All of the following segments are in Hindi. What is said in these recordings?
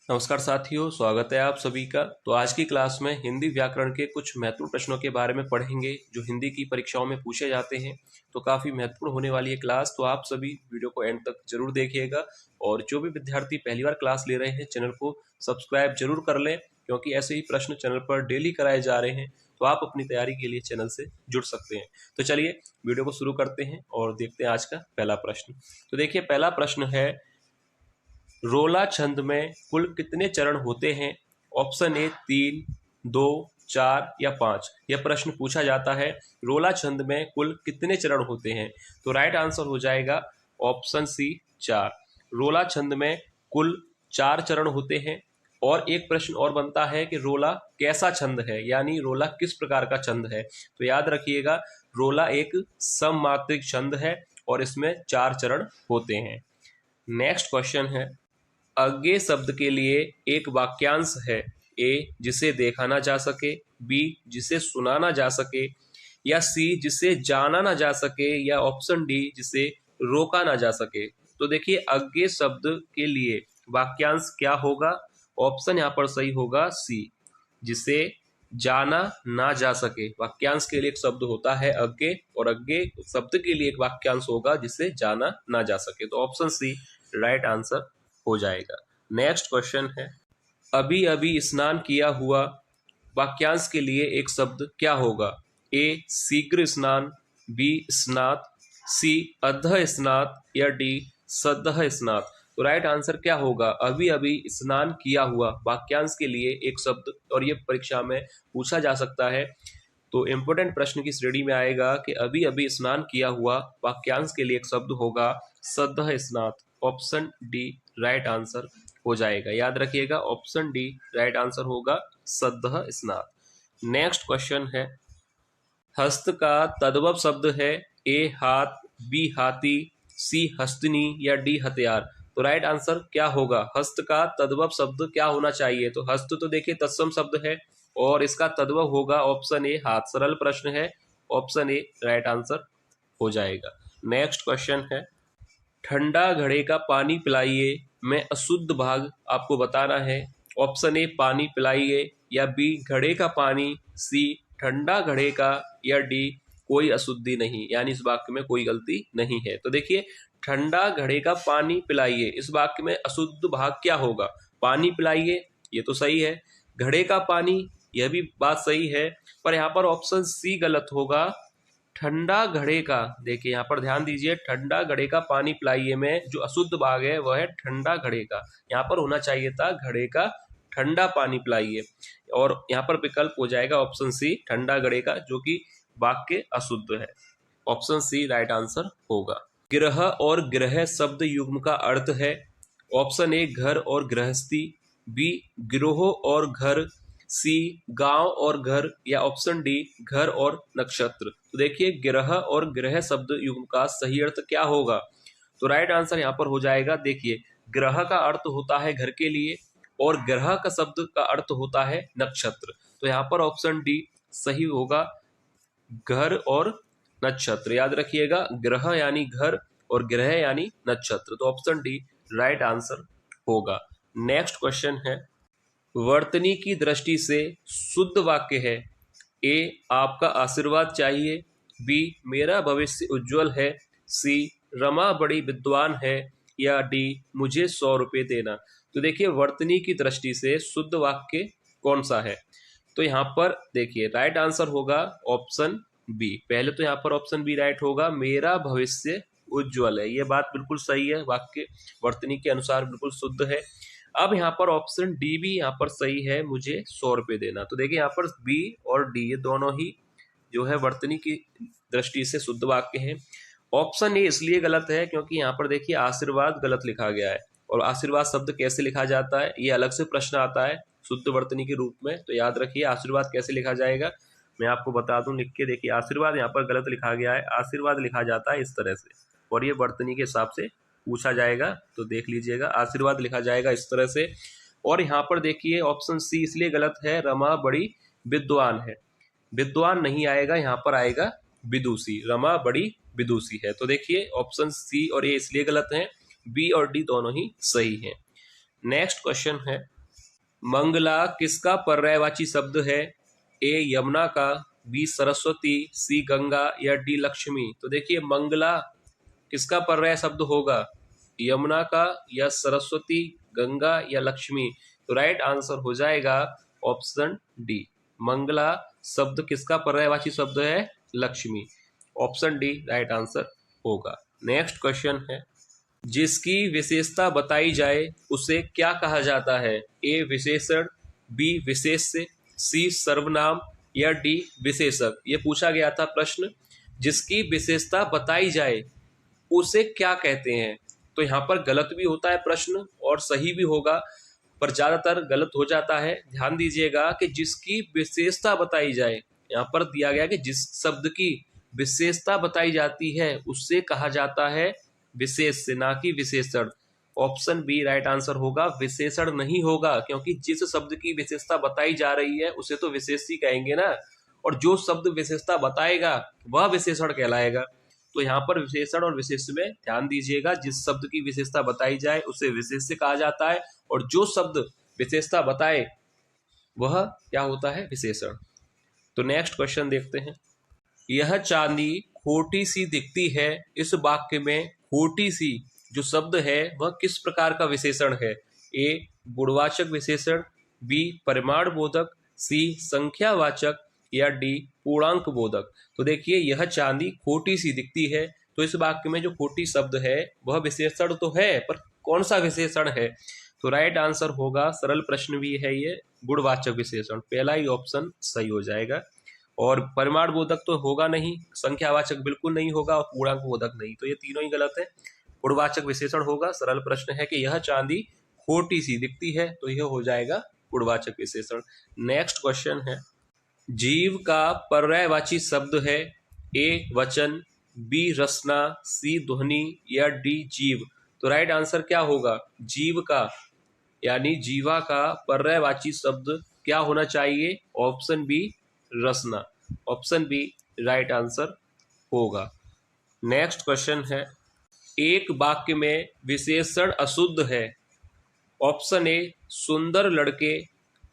नमस्कार साथियों, स्वागत है आप सभी का। तो आज की क्लास में हिंदी व्याकरण के कुछ महत्वपूर्ण प्रश्नों के बारे में पढ़ेंगे जो हिंदी की परीक्षाओं में पूछे जाते हैं। तो काफ़ी महत्वपूर्ण होने वाली है क्लास, तो आप सभी वीडियो को एंड तक जरूर देखिएगा। और जो भी विद्यार्थी पहली बार क्लास ले रहे हैं, चैनल को सब्सक्राइब जरूर कर लें, क्योंकि ऐसे ही प्रश्न चैनल पर डेली कराए जा रहे हैं। तो आप अपनी तैयारी के लिए चैनल से जुड़ सकते हैं। तो चलिए वीडियो को शुरू करते हैं और देखते हैं आज का पहला प्रश्न। तो देखिए, पहला प्रश्न है, रोला छंद में कुल कितने चरण होते हैं? ऑप्शन ए 3, 2, 4 या 5। यह प्रश्न पूछा जाता है, रोला छंद में कुल कितने चरण होते हैं? तो राइट आंसर हो जाएगा ऑप्शन सी 4। रोला छंद में कुल 4 चरण होते हैं। और एक प्रश्न और बनता है कि रोला कैसा छंद है, यानी रोला किस प्रकार का छंद है। तो याद रखिएगा, रोला एक सममात्रिक छंद है और इसमें 4 चरण होते हैं। नेक्स्ट क्वेश्चन है, अज्ञेय शब्द के लिए एक वाक्यांश है। ए, जिसे देखा ना जा सके, बी, जिसे सुना ना जा सके, या सी, जिसे जाना ना जा सके, या ऑप्शन डी, जिसे रोका ना जा सके। तो देखिए, अज्ञेय शब्द के लिए वाक्यांश क्या होगा? ऑप्शन यहाँ पर सही होगा सी, जिसे जाना ना जा सके। वाक्यांश के लिए एक शब्द होता है अज्ञेय, और अज्ञेय शब्द के लिए एक वाक्यांश होगा जिसे जाना ना जा सके। तो ऑप्शन सी राइट आंसर हो जाएगा। नेक्स्ट क्वेश्चन है, अभी अभी स्नान किया हुआ, वाक्यांश के लिए एक शब्द क्या होगा? ए, शीघ्र स्नान, बी, स्नात, सी, अधः स्नात, या डी, सदः स्नात। तो राइट आंसर क्या होगा? अभी अभी स्नान किया हुआ वाक्यांश के लिए एक शब्द, और ये परीक्षा में पूछा जा सकता है। तो इंपोर्टेंट प्रश्न की श्रेणी में आएगा कि अभी अभी स्नान किया हुआ वाक्यांश के लिए एक शब्द होगा सदः स्नात। ऑप्शन डी राइट आंसर हो जाएगा। याद रखिएगा, ऑप्शन डी राइट आंसर होगा सदः स्नात। नेक्स्ट क्वेश्चन है, हस्त का तद्भव शब्द है। ए, हाथ, बी, हाथी, सी, हस्तनी, या डी, हथियार। तो राइट आंसर क्या होगा? हस्त का तद्भव शब्द क्या होना चाहिए? तो हस्त तो देखिए तत्सम शब्द है, और इसका तद्भव होगा ऑप्शन ए, हाथ। सरल प्रश्न है, ऑप्शन ए राइट आंसर हो जाएगा। नेक्स्ट क्वेश्चन है, ठंडा घड़े का पानी पिलाइए में अशुद्ध भाग आपको बताना है। ऑप्शन ए, पानी पिलाइए, या बी, घड़े का पानी, सी, ठंडा घड़े का, या डी, कोई अशुद्धि नहीं। यानी इस वाक्य में कोई गलती नहीं है। तो देखिए, ठंडा घड़े का पानी पिलाइए, इस वाक्य में अशुद्ध भाग क्या होगा? पानी पिलाइए, ये तो सही है। घड़े का पानी, यह भी बात सही है, पर यहाँ पर ऑप्शन सी गलत होगा। ठंडा घड़े का, देखिए यहाँ पर ध्यान दीजिए, ठंडा घड़े का पानी पिलाइए में जो अशुद्ध भाग है वह है ठंडा घड़े का। यहाँ पर होना चाहिए था घड़े का ठंडा पानी पिलाइए, और यहाँ पर विकल्प हो जाएगा ऑप्शन सी, ठंडा घड़े का, जो कि वाक्य अशुद्ध है। ऑप्शन सी राइट आंसर होगा। गृह और गृह शब्द युग्म का अर्थ है। ऑप्शन ए, घर और गृहस्थी, बी, गिरोह और घर, सी, गांव और घर, या ऑप्शन डी, घर और नक्षत्र। तो देखिए, ग्रह और गृह शब्द युग्म का सही अर्थ क्या होगा? तो राइट आंसर यहाँ पर हो जाएगा, देखिए, ग्रह का अर्थ होता है घर के लिए, और ग्रह का शब्द का अर्थ होता है नक्षत्र। तो यहाँ पर ऑप्शन डी सही होगा, घर और नक्षत्र। याद रखिएगा, ग्रह यानी घर और ग्रह यानी नक्षत्र। तो ऑप्शन डी राइट आंसर होगा। नेक्स्ट क्वेश्चन है, वर्तनी की दृष्टि से शुद्ध वाक्य है। ए, आपका आशीर्वाद चाहिए, बी, मेरा भविष्य उज्जवल है, सी, रमा बड़ी विद्वान है, या डी, मुझे 100 रुपये देना। तो देखिए, वर्तनी की दृष्टि से शुद्ध वाक्य कौन सा है? तो यहाँ पर देखिए, राइट आंसर होगा ऑप्शन बी। पहले तो यहाँ पर ऑप्शन बी राइट होगा, मेरा भविष्य उज्जवल है। ये बात बिल्कुल सही है, वाक्य वर्तनी के अनुसार बिल्कुल शुद्ध है। अब यहाँ पर ऑप्शन डी भी यहाँ पर सही है, मुझे 100 रुपये देना। तो देखिए, यहाँ पर बी और डी ये दोनों ही जो है वर्तनी की दृष्टि से शुद्ध वाक्य हैं। ऑप्शन ए इसलिए गलत है क्योंकि यहाँ पर देखिए आशीर्वाद गलत लिखा गया है, और आशीर्वाद शब्द कैसे लिखा जाता है ये अलग से प्रश्न आता है शुद्ध वर्तनी के रूप में। तो याद रखिए, आशीर्वाद कैसे लिखा जाएगा मैं आपको बता दूं लिख के। देखिए, आशीर्वाद यहाँ पर गलत लिखा गया है, आशीर्वाद लिखा जाता है इस तरह से, और ये वर्तनी के हिसाब से पूछा जाएगा। तो देख लीजिएगा, आशीर्वाद लिखा जाएगा इस तरह से। और यहाँ पर देखिए, ऑप्शन सी इसलिए गलत है, रमा बड़ी विद्वान है। विद्वान नहीं आएगा, यहाँ पर आएगा विदुषी। रमा बड़ी विदुषी है। तो देखिए, ऑप्शन सी और ए इसलिए गलत हैं, बी और डी दोनों ही सही हैं। नेक्स्ट क्वेश्चन है, मंगला किसका पर्यायवाची शब्द है? ए यमुना का, बी सरस्वती, सी गंगा या डी लक्ष्मी। तो देखिए मंगला किसका पर्याय शब्द होगा? यमुना का या सरस्वती, गंगा या लक्ष्मी। तो राइट आंसर हो जाएगा ऑप्शन डी। मंगला शब्द किसका पर्यायवाची शब्द है? Lakshmi. Option D right answer होगा। नेक्स्ट क्वेश्चन है, जिसकी विशेषता बताई जाए उसे क्या कहा जाता है? ए विशेषण, बी विशेष्य, सी सर्वनाम या डी विशेषक। ये पूछा गया था प्रश्न, जिसकी विशेषता बताई जाए उसे क्या कहते हैं? तो यहाँ पर गलत भी होता है प्रश्न और सही भी होगा, पर ज्यादातर गलत हो जाता है। ध्यान दीजिएगा कि जिसकी विशेषता बताई जाए, यहाँ पर दिया गया कि जिस शब्द की विशेषता बताई जाती है उससे कहा जाता है विशेष्य, ना कि विशेषण। ऑप्शन बी राइट आंसर होगा, विशेषण नहीं होगा, क्योंकि जिस शब्द की विशेषता बताई जा रही है उसे तो विशेष्य कहेंगे ना, और जो शब्द विशेषता बताएगा वह विशेषण कहलाएगा। तो यहाँ पर विशेषण और विशेष्य में ध्यान दीजिएगा, जिस शब्द की विशेषता बताई जाए उसे विशेष्य कहा जाता है, और जो शब्द विशेषता बताए वह क्या होता है? विशेषण। तो नेक्स्ट क्वेश्चन देखते हैं, यह चांदी खोटी सी दिखती है, इस वाक्य में खोटी सी जो शब्द है वह किस प्रकार का विशेषण है? ए गुणवाचक विशेषण, बी परिमाण बोधक, सी संख्यावाचक या डी पूर्णांक बोधक। तो देखिए यह चांदी खोटी सी दिखती है, तो इस वाक्य में जो खोटी शब्द है वह विशेषण तो है, पर कौन सा विशेषण है? तो राइट आंसर होगा, सरल प्रश्न भी है ये, गुणवाचक विशेषण। पहला ही ऑप्शन सही हो जाएगा। और परिमाण बोधक तो होगा नहीं, संख्यावाचक बिल्कुल नहीं होगा, और पूर्णांक बोधक नहीं, तो ये तीनों ही गलत है। गुणवाचक विशेषण होगा। सरल प्रश्न है कि यह चांदी खोटी सी दिखती है, तो यह हो जाएगा गुणवाचक विशेषण। नेक्स्ट क्वेश्चन है, जीव का पर्यायवाची शब्द है? ए वचन, बी रचना, सी ध्वनि या डी जीव। तो राइट आंसर क्या होगा? जीव का यानी जीवा का पर्यायवाची शब्द क्या होना चाहिए? ऑप्शन बी रचना। ऑप्शन बी राइट आंसर होगा। नेक्स्ट क्वेश्चन है, एक वाक्य में विशेषण अशुद्ध है। ऑप्शन ए सुंदर लड़के,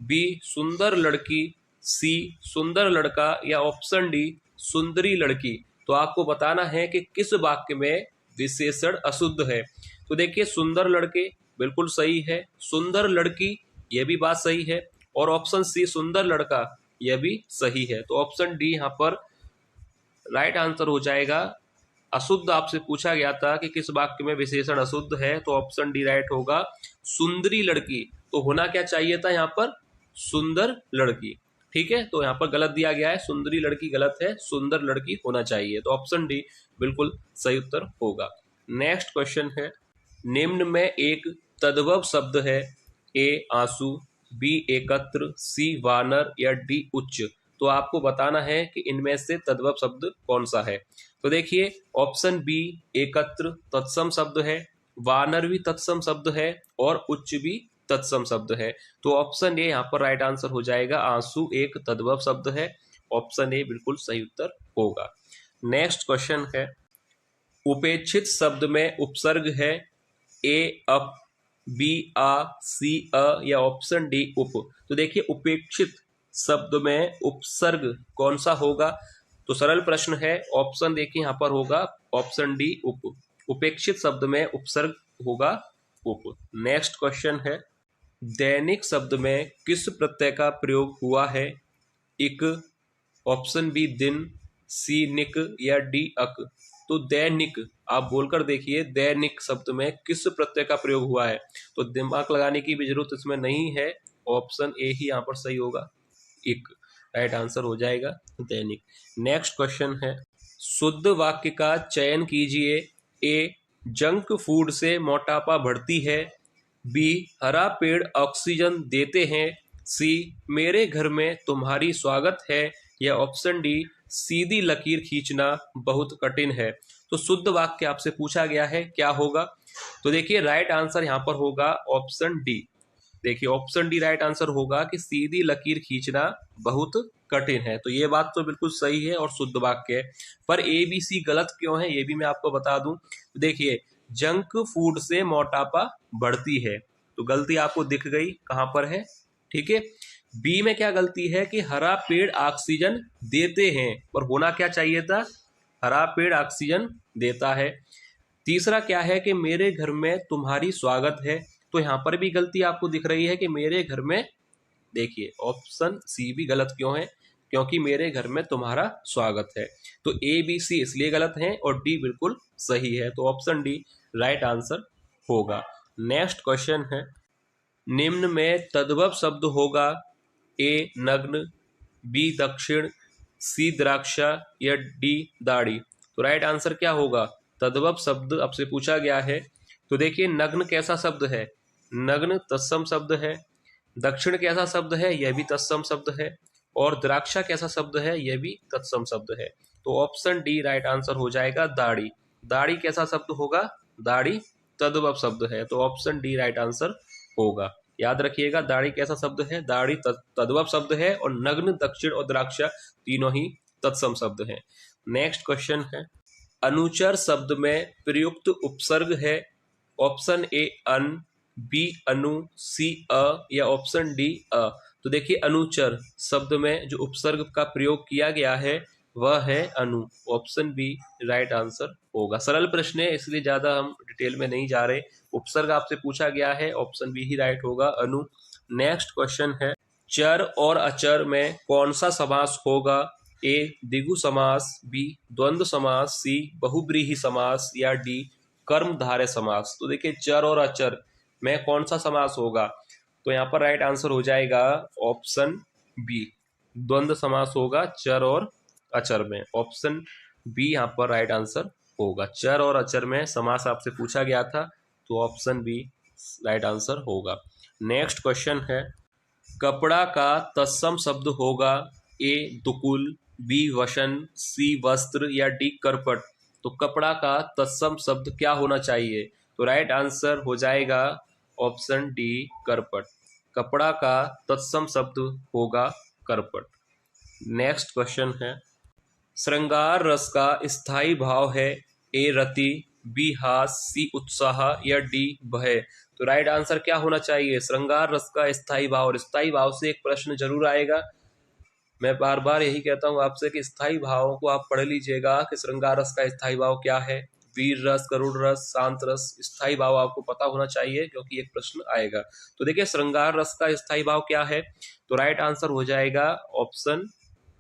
बी सुंदर लड़की, सी सुंदर लड़का या ऑप्शन डी सुंदरी लड़की। तो आपको बताना है कि किस वाक्य में विशेषण अशुद्ध है। तो देखिए सुंदर लड़के बिल्कुल सही है, सुंदर लड़की यह भी बात सही है, और ऑप्शन सी सुंदर लड़का यह भी सही है। तो ऑप्शन डी यहाँ पर राइट आंसर हो जाएगा। अशुद्ध आपसे पूछा गया था कि किस वाक्य में विशेषण अशुद्ध है, तो ऑप्शन डी राइट होगा, सुंदरी लड़की। तो होना क्या चाहिए था यहाँ पर? सुंदर लड़की। ठीक है, तो यहाँ पर गलत दिया गया है, सुंदरी लड़की गलत है, सुंदर लड़की होना चाहिए। तो ऑप्शन डी बिल्कुल सही उत्तर होगा। नेक्स्ट क्वेश्चन है, निम्न में एक तद्भव शब्द है? ए आंसू, बी एकत्र, सी वानर या डी उच्च। तो आपको बताना है कि इनमें से तद्भव शब्द कौन सा है। तो देखिए ऑप्शन बी एकत्र तत्सम शब्द है, वानर भी तत्सम शब्द है, और उच्च भी तत्सम शब्द है। तो ऑप्शन ए यहाँ पर राइट आंसर हो जाएगा, आंसू एक तद्भव शब्द है। ऑप्शन ए बिल्कुल सही उत्तर होगा। नेक्स्ट क्वेश्चन है, उपेक्षित शब्द में उपसर्ग है? ए अप, बी आ, सी अ या ऑप्शन डी उप। तो देखिए उपेक्षित शब्द में उपसर्ग कौन सा होगा? तो सरल प्रश्न है, ऑप्शन देखिए यहाँ पर होगा ऑप्शन डी उप। उपेक्षित शब्द में उपसर्ग होगा उप। नेक्स्ट क्वेश्चन है, दैनिक शब्द में किस प्रत्यय का प्रयोग हुआ है? इक, ऑप्शन बी दिन, सी निक या डी अक। तो दैनिक आप बोलकर देखिए, दैनिक शब्द में किस प्रत्यय का प्रयोग हुआ है? तो दिमाग लगाने की भी जरूरत इसमें नहीं है, ऑप्शन ए ही यहाँ पर सही होगा, इक। राइट आंसर हो जाएगा दैनिक। नेक्स्ट क्वेश्चन है, शुद्ध वाक्य का चयन कीजिए। ए जंक फूड से मोटापा बढ़ती है, बी हरा पेड़ ऑक्सीजन देते हैं, सी मेरे घर में तुम्हारी स्वागत है, या ऑप्शन डी सीधी लकीर खींचना बहुत कठिन है। तो शुद्ध वाक्य आपसे पूछा गया है, क्या होगा? तो देखिए राइट आंसर यहाँ पर होगा ऑप्शन डी। देखिए ऑप्शन डी राइट आंसर होगा कि सीधी लकीर खींचना बहुत कठिन है। तो ये बात तो बिल्कुल सही है और शुद्ध वाक्य है, पर ए बी सी गलत क्यों है ये भी मैं आपको बता दूं। देखिए जंक फूड से मोटापा बढ़ती है, तो गलती आपको दिख गई कहां पर है? ठीक है। बी में क्या गलती है कि हरा पेड़ ऑक्सीजन देते हैं, और होना क्या चाहिए था, हरा पेड़ ऑक्सीजन देता है। तीसरा क्या है कि मेरे घर में तुम्हारी स्वागत है, तो यहां पर भी गलती आपको दिख रही है कि मेरे घर में, देखिए ऑप्शन सी भी गलत क्यों है, क्योंकि मेरे घर में तुम्हारा स्वागत है। तो ए बी सी इसलिए गलत है और डी बिल्कुल सही है, तो ऑप्शन डी राइट आंसर होगा। नेक्स्ट क्वेश्चन है, निम्न में तद्भव शब्द होगा, ए नग्न, बी दक्षिण, सी द्राक्षा या डी दाढ़ी। तो राइट आंसर क्या होगा, तद्भव शब्द आपसे पूछा गया है। तो देखिए नग्न कैसा शब्द है, नग्न तत्सम शब्द है। दक्षिण कैसा शब्द है, यह भी तत्सम शब्द है। और द्राक्षा कैसा शब्द है, यह भी तत्सम शब्द है। तो ऑप्शन डी राइट आंसर हो जाएगा दाढ़ी। दाढ़ी कैसा शब्द होगा, दाढ़ी तद्भव शब्द है, तो ऑप्शन डी राइट आंसर होगा। याद रखिएगा दाढ़ी कैसा शब्द है, दाढ़ी तद्भव शब्द है, और नग्न, दक्षिण और द्राक्षा तीनों ही तत्सम शब्द हैं। नेक्स्ट क्वेश्चन है, अनुचर शब्द में प्रयुक्त उपसर्ग है, ऑप्शन ए अन, बी अनु, सी अ या ऑप्शन डी अ। तो देखिए अनुचर शब्द में जो उपसर्ग का प्रयोग किया गया है वह है अनु, ऑप्शन बी राइट आंसर होगा। सरल प्रश्न है इसलिए ज्यादा हम डिटेल में नहीं जा रहे, उपसर्ग आपसे पूछा गया है, ऑप्शन बी ही राइट होगा, अनु। नेक्स्ट क्वेश्चन है, चर और अचर में कौन सा समास होगा, ए द्विगु समास, बी द्वंद्व समास, सी बहुब्रीहि समास या डी कर्मधारय समास। तो देखिए चर और अचर में कौन सा समास होगा, तो यहाँ पर राइट आंसर हो जाएगा ऑप्शन बी, द्वंद्व समास होगा चर और अचर में, ऑप्शन बी यहाँ पर राइट आंसर होगा। चर और अचर में समास आपसे पूछा गया था, तो ऑप्शन बी राइट आंसर होगा। नेक्स्ट क्वेश्चन है, कपड़ा का तत्सम शब्द होगा, ए दुकुल, बी वसन, सी वस्त्र या डी करपट। तो कपड़ा का तत्सम शब्द क्या होना चाहिए, तो राइट आंसर हो जाएगा ऑप्शन डी करपट। कपड़ा का तत्सम शब्द होगा करपट। नेक्स्ट क्वेश्चन है, श्रृंगार रस का स्थायी भाव है, ए रति, बी हास, सी उत्साह या डी भय। तो राइट आंसर क्या होना चाहिए, श्रृंगार रस का स्थायी भाव, और स्थायी भाव से एक प्रश्न जरूर आएगा। मैं बार बार यही कहता हूं आपसे कि स्थायी भावों को आप पढ़ लीजिएगा कि श्रृंगार रस का स्थायी भाव क्या है, वीर रस, गरुड़ रस, शांत रस, स्थायी भाव आपको पता होना चाहिए क्योंकि एक प्रश्न आएगा। तो देखिए श्रृंगार रस का स्थायी भाव क्या है, तो राइट आंसर हो जाएगा ऑप्शन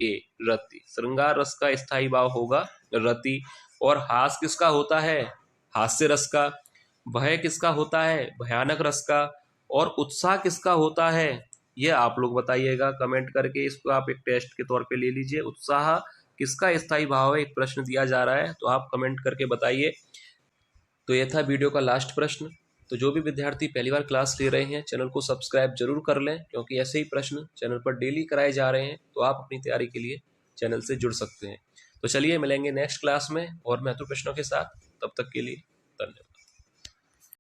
ए रति। श्रृंगार रस का स्थायी भाव होगा रति। और हास किसका होता है, हास्य रस का। भय किसका होता है, भयानक रस का। और उत्साह किसका होता है, ये आप लोग बताइएगा कमेंट करके, इसको आप एक टेस्ट के तौर पे ले लीजिए। उत्साह किसका स्थायी भाव है, एक प्रश्न दिया जा रहा है, तो आप कमेंट करके बताइए। तो ये था वीडियो का लास्ट प्रश्न। तो जो भी विद्यार्थी पहली बार क्लास ले रहे हैं चैनल को सब्सक्राइब जरूर कर लें, क्योंकि ऐसे ही प्रश्न चैनल पर डेली कराए जा रहे हैं, तो आप अपनी तैयारी के लिए चैनल से जुड़ सकते हैं। तो चलिए मिलेंगे नेक्स्ट क्लास में और महत्वपूर्ण प्रश्नों के साथ, तब तक के लिए धन्यवाद।